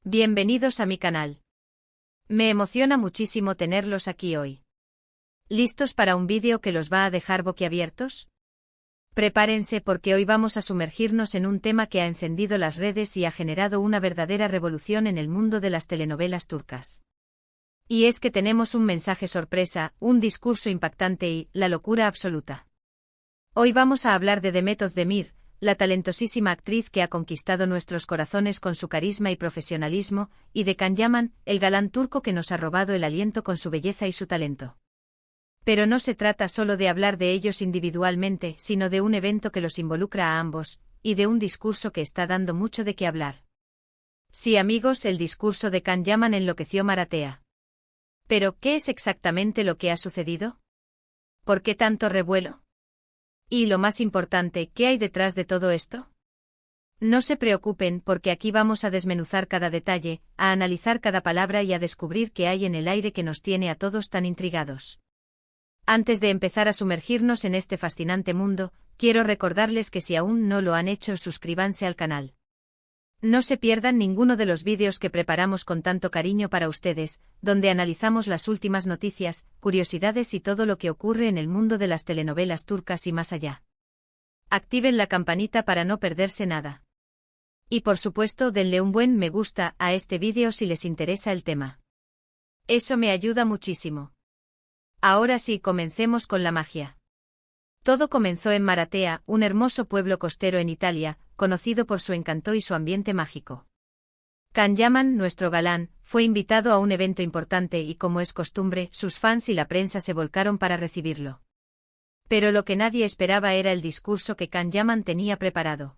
Bienvenidos a mi canal. Me emociona muchísimo tenerlos aquí hoy. ¿Listos para un vídeo que los va a dejar boquiabiertos? Prepárense porque hoy vamos a sumergirnos en un tema que ha encendido las redes y ha generado una verdadera revolución en el mundo de las telenovelas turcas. Y es que tenemos un mensaje sorpresa, un discurso impactante y la locura absoluta. Hoy vamos a hablar de Demet Özdemir, la talentosísima actriz que ha conquistado nuestros corazones con su carisma y profesionalismo, y de Can Yaman, el galán turco que nos ha robado el aliento con su belleza y su talento. Pero no se trata solo de hablar de ellos individualmente, sino de un evento que los involucra a ambos, y de un discurso que está dando mucho de qué hablar. Sí, amigos, el discurso de Can Yaman enloqueció Maratea. Pero, ¿qué es exactamente lo que ha sucedido? ¿Por qué tanto revuelo? Y lo más importante, ¿qué hay detrás de todo esto? No se preocupen porque aquí vamos a desmenuzar cada detalle, a analizar cada palabra y a descubrir qué hay en el aire que nos tiene a todos tan intrigados. Antes de empezar a sumergirnos en este fascinante mundo, quiero recordarles que si aún no lo han hecho, suscríbanse al canal. No se pierdan ninguno de los vídeos que preparamos con tanto cariño para ustedes, donde analizamos las últimas noticias, curiosidades y todo lo que ocurre en el mundo de las telenovelas turcas y más allá. Activen la campanita para no perderse nada. Y por supuesto denle un buen me gusta a este vídeo si les interesa el tema. Eso me ayuda muchísimo. Ahora sí, comencemos con la magia. Todo comenzó en Maratea, un hermoso pueblo costero en Italia, conocido por su encanto y su ambiente mágico. Can Yaman, nuestro galán, fue invitado a un evento importante y, como es costumbre, sus fans y la prensa se volcaron para recibirlo. Pero lo que nadie esperaba era el discurso que Can Yaman tenía preparado.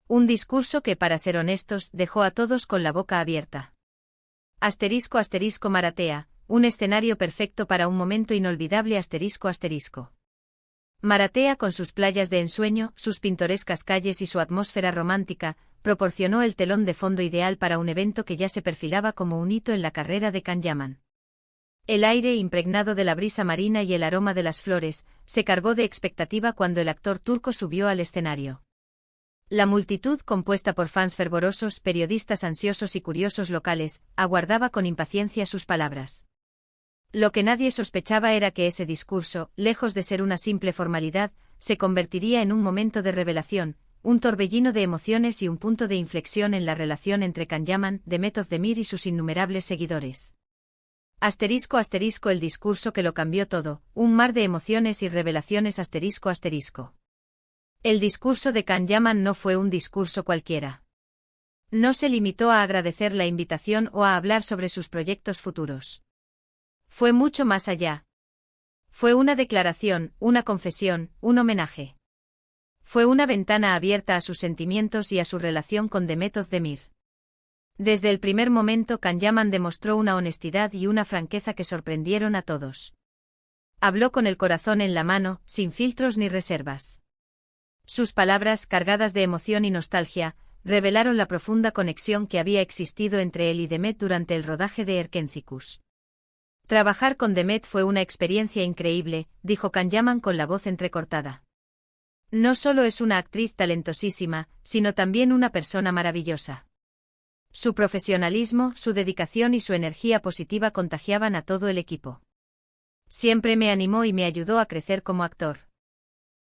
Un discurso que, para ser honestos, dejó a todos con la boca abierta. Asterisco asterisco Maratea, un escenario perfecto para un momento inolvidable asterisco asterisco. Maratea, con sus playas de ensueño, sus pintorescas calles y su atmósfera romántica, proporcionó el telón de fondo ideal para un evento que ya se perfilaba como un hito en la carrera de Can Yaman. El aire impregnado de la brisa marina y el aroma de las flores se cargó de expectativa cuando el actor turco subió al escenario. La multitud, compuesta por fans fervorosos, periodistas ansiosos y curiosos locales, aguardaba con impaciencia sus palabras. Lo que nadie sospechaba era que ese discurso, lejos de ser una simple formalidad, se convertiría en un momento de revelación, un torbellino de emociones y un punto de inflexión en la relación entre Can Yaman, Demet Özdemir y sus innumerables seguidores. Asterisco asterisco el discurso que lo cambió todo, un mar de emociones y revelaciones asterisco asterisco. El discurso de Can Yaman no fue un discurso cualquiera. No se limitó a agradecer la invitación o a hablar sobre sus proyectos futuros. Fue mucho más allá. Fue una declaración, una confesión, un homenaje. Fue una ventana abierta a sus sentimientos y a su relación con Demet Özdemir. Desde el primer momento Can Yaman demostró una honestidad y una franqueza que sorprendieron a todos. Habló con el corazón en la mano, sin filtros ni reservas. Sus palabras, cargadas de emoción y nostalgia, revelaron la profunda conexión que había existido entre él y Demet durante el rodaje de Erkenciküs. Trabajar con Demet fue una experiencia increíble, dijo Can Yaman con la voz entrecortada. No solo es una actriz talentosísima, sino también una persona maravillosa. Su profesionalismo, su dedicación y su energía positiva contagiaban a todo el equipo. Siempre me animó y me ayudó a crecer como actor.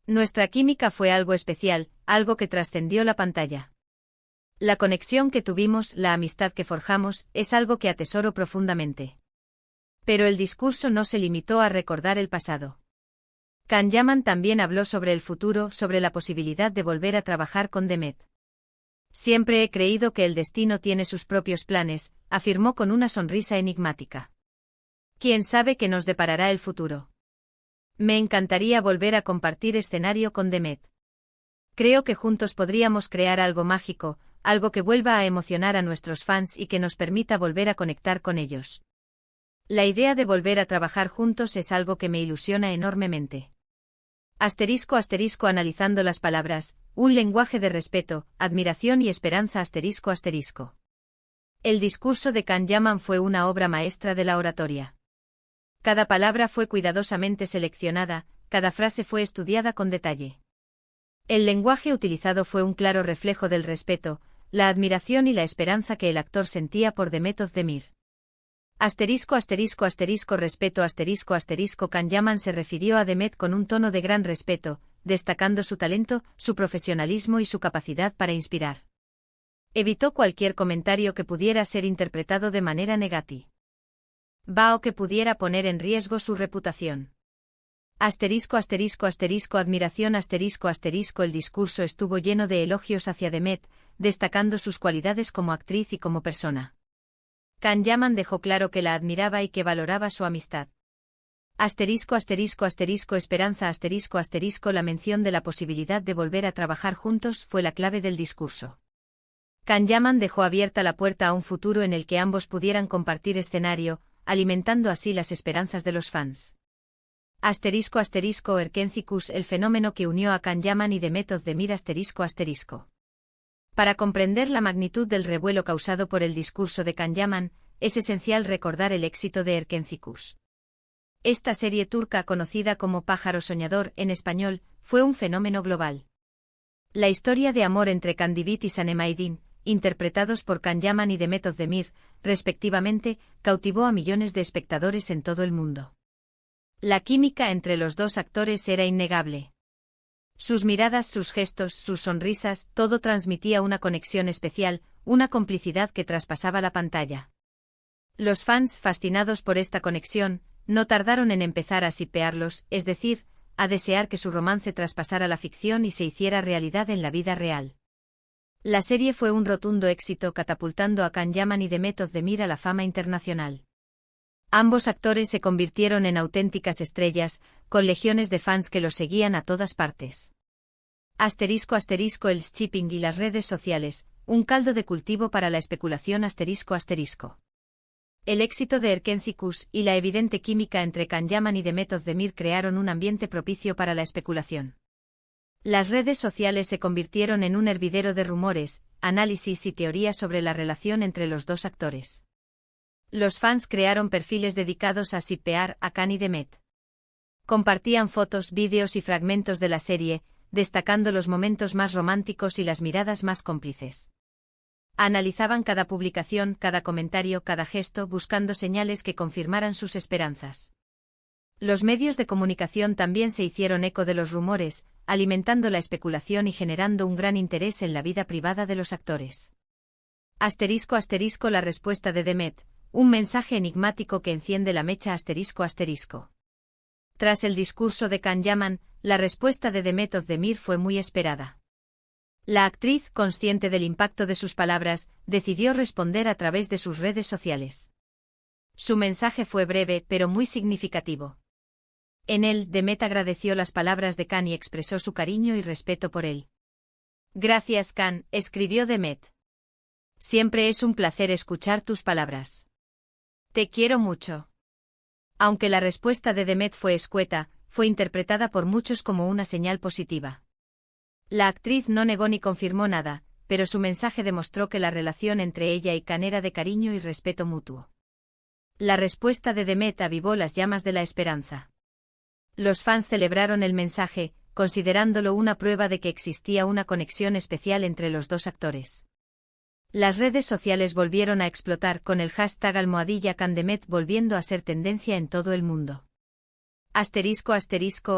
Nuestra química fue algo especial, algo que trascendió la pantalla. La conexión que tuvimos, la amistad que forjamos, es algo que atesoro profundamente. Pero el discurso no se limitó a recordar el pasado. Can Yaman también habló sobre el futuro, sobre la posibilidad de volver a trabajar con Demet. Siempre he creído que el destino tiene sus propios planes, afirmó con una sonrisa enigmática. ¿Quién sabe qué nos deparará el futuro? Me encantaría volver a compartir escenario con Demet. Creo que juntos podríamos crear algo mágico, algo que vuelva a emocionar a nuestros fans y que nos permita volver a conectar con ellos. La idea de volver a trabajar juntos es algo que me ilusiona enormemente. Asterisco asterisco analizando las palabras, un lenguaje de respeto, admiración y esperanza asterisco asterisco. El discurso de Can Yaman fue una obra maestra de la oratoria. Cada palabra fue cuidadosamente seleccionada, cada frase fue estudiada con detalle. El lenguaje utilizado fue un claro reflejo del respeto, la admiración y la esperanza que el actor sentía por Demet Özdemir. ***respeto** Can Yaman se refirió a Demet con un tono de gran respeto, destacando su talento, su profesionalismo y su capacidad para inspirar. Evitó cualquier comentario que pudiera ser interpretado de manera negativa o que pudiera poner en riesgo su reputación. ***Admiración** El discurso estuvo lleno de elogios hacia Demet, destacando sus cualidades como actriz y como persona. Can Yaman dejó claro que la admiraba y que valoraba su amistad. ***Esperanza** La mención de la posibilidad de volver a trabajar juntos fue la clave del discurso. Can Yaman dejó abierta la puerta a un futuro en el que ambos pudieran compartir escenario, alimentando así las esperanzas de los fans. ***Erkencikus El fenómeno que unió a Can Yaman y Demet Özdemir ***. Para comprender la magnitud del revuelo causado por el discurso de Can Yaman, es esencial recordar el éxito de Erkencikus. Esta serie turca conocida como Pájaro Soñador en español, fue un fenómeno global. La historia de amor entre Kandibit y Sanem Aydin, interpretados por Can Yaman y Demet Özdemir, respectivamente, cautivó a millones de espectadores en todo el mundo. La química entre los dos actores era innegable. Sus miradas, sus gestos, sus sonrisas, todo transmitía una conexión especial, una complicidad que traspasaba la pantalla. Los fans, fascinados por esta conexión, no tardaron en empezar a shippearlos, es decir, a desear que su romance traspasara la ficción y se hiciera realidad en la vida real. La serie fue un rotundo éxito, catapultando a Can Yaman y Demet Özdemir a la fama internacional. Ambos actores se convirtieron en auténticas estrellas, con legiones de fans que los seguían a todas partes. El shipping y las redes sociales, un caldo de cultivo para la especulación. El éxito de Erkencikus y la evidente química entre Can Yaman y Demet Özdemir crearon un ambiente propicio para la especulación. Las redes sociales se convirtieron en un hervidero de rumores, análisis y teorías sobre la relación entre los dos actores. Los fans crearon perfiles dedicados a shippear a Can y Demet. Compartían fotos, vídeos y fragmentos de la serie, destacando los momentos más románticos y las miradas más cómplices. Analizaban cada publicación, cada comentario, cada gesto, buscando señales que confirmaran sus esperanzas. Los medios de comunicación también se hicieron eco de los rumores, alimentando la especulación y generando un gran interés en la vida privada de los actores. La respuesta de Demet, un mensaje enigmático que enciende la mecha. Tras el discurso de Can Yaman, la respuesta de Demet Özdemir fue muy esperada. La actriz, consciente del impacto de sus palabras, decidió responder a través de sus redes sociales. Su mensaje fue breve pero muy significativo. En él, Demet agradeció las palabras de Can y expresó su cariño y respeto por él. «Gracias, Can», escribió Demet. «Siempre es un placer escuchar tus palabras. Te quiero mucho». Aunque la respuesta de Demet fue escueta, fue interpretada por muchos como una señal positiva. La actriz no negó ni confirmó nada, pero su mensaje demostró que la relación entre ella y Can era de cariño y respeto mutuo. La respuesta de Demet avivó las llamas de la esperanza. Los fans celebraron el mensaje, considerándolo una prueba de que existía una conexión especial entre los dos actores. Las redes sociales volvieron a explotar con el hashtag #CanDemet volviendo a ser tendencia en todo el mundo.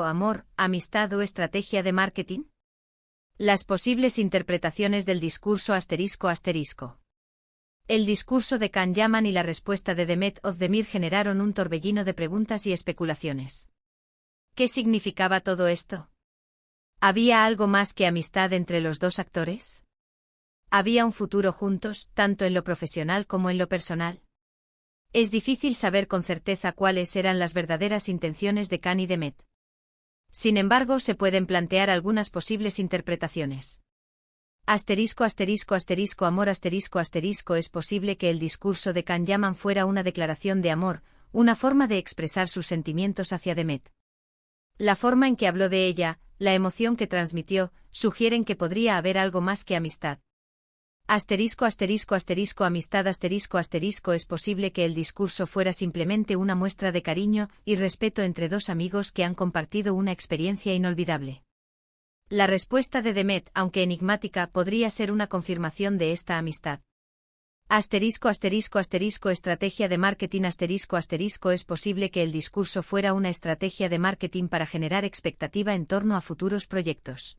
¿Amor, amistad o estrategia de marketing? Las posibles interpretaciones del discurso El discurso de Can Yaman y la respuesta de Demet Özdemir generaron un torbellino de preguntas y especulaciones. ¿Qué significaba todo esto? ¿Había algo más que amistad entre los dos actores? ¿Había un futuro juntos, tanto en lo profesional como en lo personal? Es difícil saber con certeza cuáles eran las verdaderas intenciones de Can y Demet. Sin embargo, se pueden plantear algunas posibles interpretaciones. Amor Es posible que el discurso de Can Yaman fuera una declaración de amor, una forma de expresar sus sentimientos hacia Demet. La forma en que habló de ella, la emoción que transmitió, sugieren que podría haber algo más que amistad. Amistad Es posible que el discurso fuera simplemente una muestra de cariño y respeto entre dos amigos que han compartido una experiencia inolvidable. La respuesta de Demet, aunque enigmática, podría ser una confirmación de esta amistad. Estrategia de marketing es posible que el discurso fuera una estrategia de marketing para generar expectativa en torno a futuros proyectos.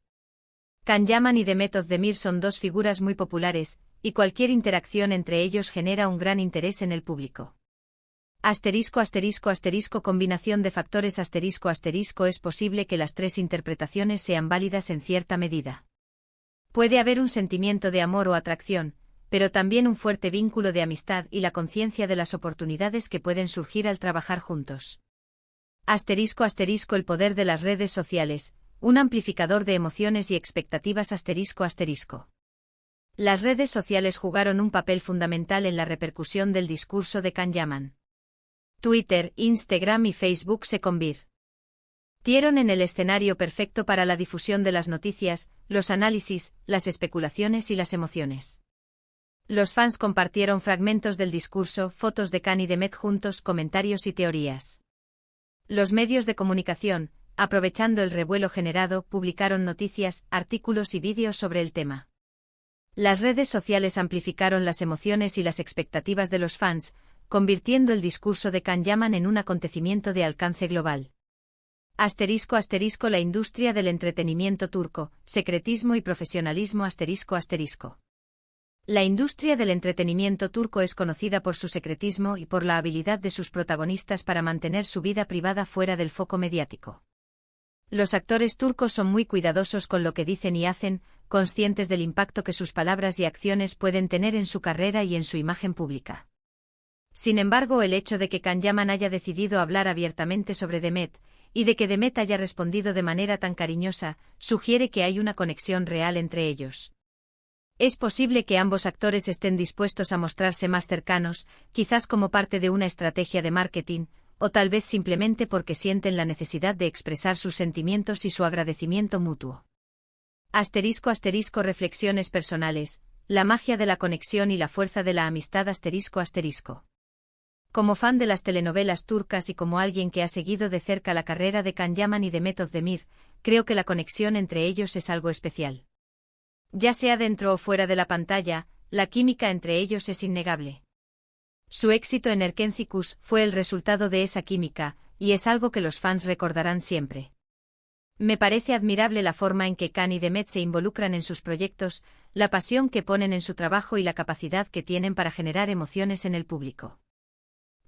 Can Yaman y Demet Özdemir son dos figuras muy populares, y cualquier interacción entre ellos genera un gran interés en el público. Combinación de factores es posible que las tres interpretaciones sean válidas en cierta medida. Puede haber un sentimiento de amor o atracción, pero también un fuerte vínculo de amistad y la conciencia de las oportunidades que pueden surgir al trabajar juntos. El poder de las redes sociales, un amplificador de emociones y expectativas. Las redes sociales jugaron un papel fundamental en la repercusión del discurso de Can Yaman. Twitter, Instagram y Facebook se convirtieron en el escenario perfecto para la difusión de las noticias, los análisis, las especulaciones y las emociones. Los fans compartieron fragmentos del discurso, fotos de Can y Demet juntos, comentarios y teorías. Los medios de comunicación, aprovechando el revuelo generado, publicaron noticias, artículos y vídeos sobre el tema. Las redes sociales amplificaron las emociones y las expectativas de los fans, convirtiendo el discurso de Can Yaman en un acontecimiento de alcance global. La industria del entretenimiento turco, secretismo y profesionalismo. La industria del entretenimiento turco es conocida por su secretismo y por la habilidad de sus protagonistas para mantener su vida privada fuera del foco mediático. Los actores turcos son muy cuidadosos con lo que dicen y hacen, conscientes del impacto que sus palabras y acciones pueden tener en su carrera y en su imagen pública. Sin embargo, el hecho de que Can Yaman haya decidido hablar abiertamente sobre Demet, y de que Demet haya respondido de manera tan cariñosa, sugiere que hay una conexión real entre ellos. Es posible que ambos actores estén dispuestos a mostrarse más cercanos, quizás como parte de una estrategia de marketing, o tal vez simplemente porque sienten la necesidad de expresar sus sentimientos y su agradecimiento mutuo. Reflexiones personales, la magia de la conexión y la fuerza de la amistad. Como fan de las telenovelas turcas y como alguien que ha seguido de cerca la carrera de Can Yaman y Demet Özdemir, creo que la conexión entre ellos es algo especial. Ya sea dentro o fuera de la pantalla, la química entre ellos es innegable. Su éxito en Erkenci fue el resultado de esa química, y es algo que los fans recordarán siempre. Me parece admirable la forma en que Can y Demet se involucran en sus proyectos, la pasión que ponen en su trabajo y la capacidad que tienen para generar emociones en el público.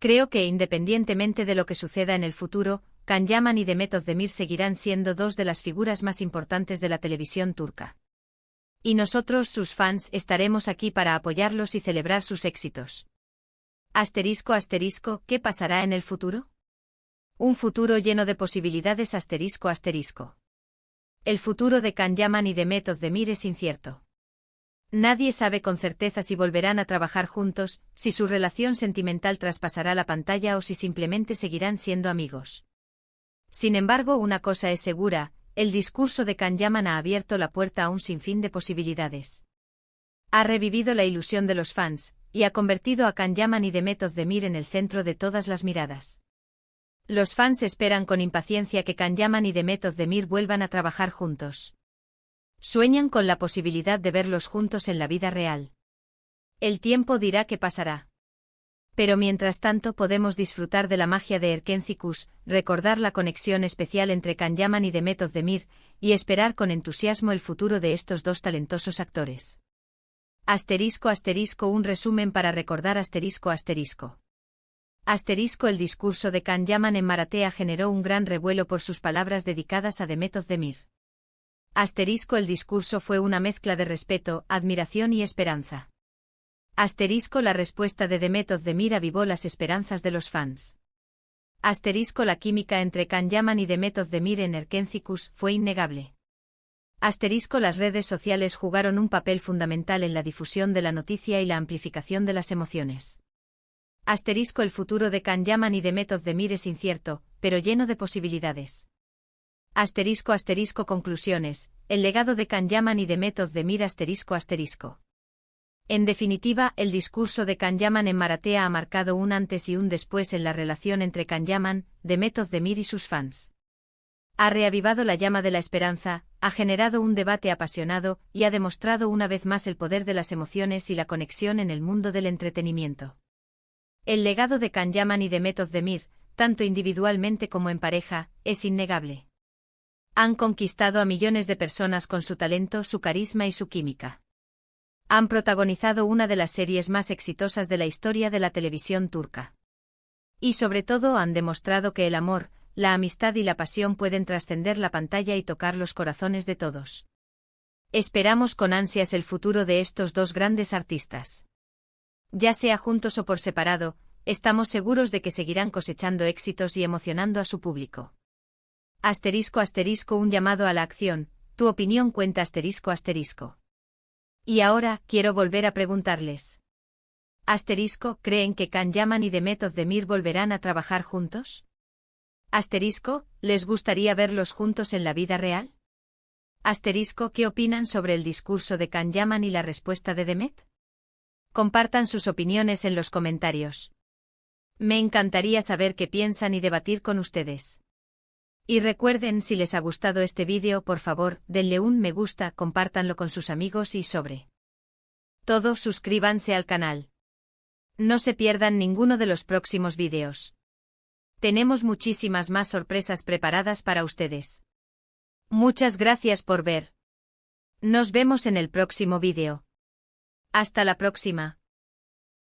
Creo que independientemente de lo que suceda en el futuro, Can Yaman y Demet Özdemir seguirán siendo dos de las figuras más importantes de la televisión turca. Y nosotros, sus fans, estaremos aquí para apoyarlos y celebrar sus éxitos. ¿Qué pasará en el futuro? Un futuro lleno de posibilidades. El futuro de Can Yaman y Demet Özdemir es incierto. Nadie sabe con certeza si volverán a trabajar juntos, si su relación sentimental traspasará la pantalla o si simplemente seguirán siendo amigos. Sin embargo, una cosa es segura: el discurso de Can Yaman ha abierto la puerta a un sinfín de posibilidades. Ha revivido la ilusión de los fans, y ha convertido a Can Yaman y Demet Özdemir en el centro de todas las miradas. Los fans esperan con impaciencia que Can Yaman y Demet Özdemir vuelvan a trabajar juntos. Sueñan con la posibilidad de verlos juntos en la vida real. El tiempo dirá qué pasará. Pero mientras tanto podemos disfrutar de la magia de Erkenci, recordar la conexión especial entre Can Yaman y Demet Özdemir, y esperar con entusiasmo el futuro de estos dos talentosos actores. Un resumen para recordar. El discurso de Can Yaman en Maratea generó un gran revuelo por sus palabras dedicadas a Demet Özdemir. El discurso fue una mezcla de respeto, admiración y esperanza. La respuesta de Demet Özdemir avivó las esperanzas de los fans. La química entre Can Yaman y Demet Özdemir en Erkenci fue innegable. Las redes sociales jugaron un papel fundamental en la difusión de la noticia y la amplificación de las emociones. El futuro de Can Yaman y Demet Özdemir es incierto, pero lleno de posibilidades. Conclusiones, el legado de Can Yaman y Demet Özdemir. En definitiva, el discurso de Can Yaman en Maratea ha marcado un antes y un después en la relación entre Can Yaman, Demet Özdemir y sus fans. Ha reavivado la llama de la esperanza, ha generado un debate apasionado y ha demostrado una vez más el poder de las emociones y la conexión en el mundo del entretenimiento. El legado de Can Yaman y Demet Özdemir, tanto individualmente como en pareja, es innegable. Han conquistado a millones de personas con su talento, su carisma y su química. Han protagonizado una de las series más exitosas de la historia de la televisión turca. Y sobre todo han demostrado que el amor, la amistad y la pasión pueden trascender la pantalla y tocar los corazones de todos. Esperamos con ansias el futuro de estos dos grandes artistas. Ya sea juntos o por separado, estamos seguros de que seguirán cosechando éxitos y emocionando a su público. *** Un llamado a la acción, tu opinión cuenta ***. Y ahora, quiero volver a preguntarles. ¿Creen que Can Yaman y Demet Özdemir volverán a trabajar juntos? ¿Les gustaría verlos juntos en la vida real? ¿Qué opinan sobre el discurso de Can Yaman y la respuesta de Demet? Compartan sus opiniones en los comentarios. Me encantaría saber qué piensan y debatir con ustedes. Y recuerden, si les ha gustado este vídeo, por favor, denle un me gusta, compártanlo con sus amigos y sobre todo suscríbanse al canal. No se pierdan ninguno de los próximos vídeos. Tenemos muchísimas más sorpresas preparadas para ustedes. Muchas gracias por ver. Nos vemos en el próximo vídeo. Hasta la próxima.